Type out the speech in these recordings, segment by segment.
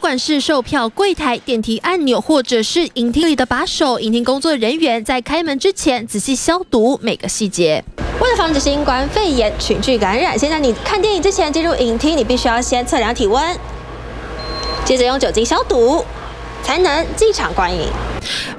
管是售票柜台、电梯按钮，或者是影厅里的把手，影厅工作人员在开门之前仔细消毒每个细节。为了防止新冠肺炎群聚感染，现在你看电影之前进入影厅，你必须要先测量体温，接着用酒精消毒，才能进场观影。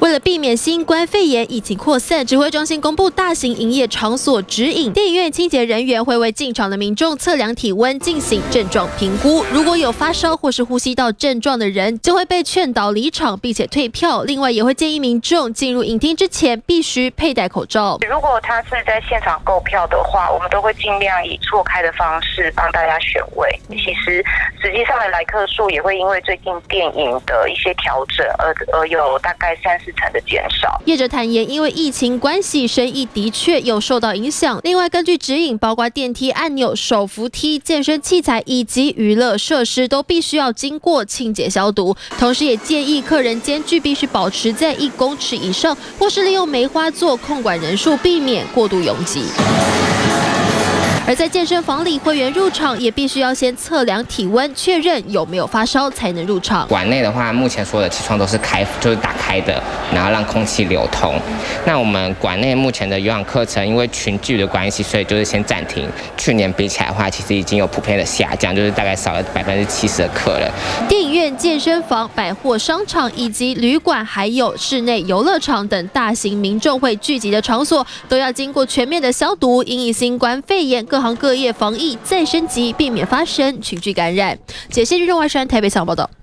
为了避免新冠肺炎疫情扩散，指挥中心公布大型营业场所指引，电影院清洁人员会为进场的民众测量体温，进行症状评估。如果有发烧或是呼吸道症状的人，就会被劝导离场，并且退票。另外，也会建议民众进入影厅之前必须佩戴口罩。如果他是在现场购票的话，我们都会尽量以错开的方式帮大家选位。其实实际上的来客数也会因为最近电影的一些调整而有大概3-4成的减少。业者坦言，因为疫情关系，生意的确有受到影响。另外，根据指引，包括电梯按钮、手扶梯、健身器材以及娱乐设施，都必须要经过清洁消毒。同时，也建议客人间距必须保持在1公尺以上，或是利用梅花座控管人数，避免过度拥挤。而在健身房里，会员入场也必须要先测量体温，确认有没有发烧才能入场。馆内的话，目前所有的气窗都是就是打开的，然后让空气流通。那我们馆内目前的有氧课程，因为群聚的关系，所以就是先暂停。去年比起来的话，其实已经有普遍的下降，就是大概少了70%的客人。电影院、健身房、百货商场以及旅馆，还有室内游乐场等大型民众会聚集的场所，都要经过全面的消毒，因应新冠肺炎，各行各业防疫再升级，避免发生群聚感染。解析日中外山台北采访报道。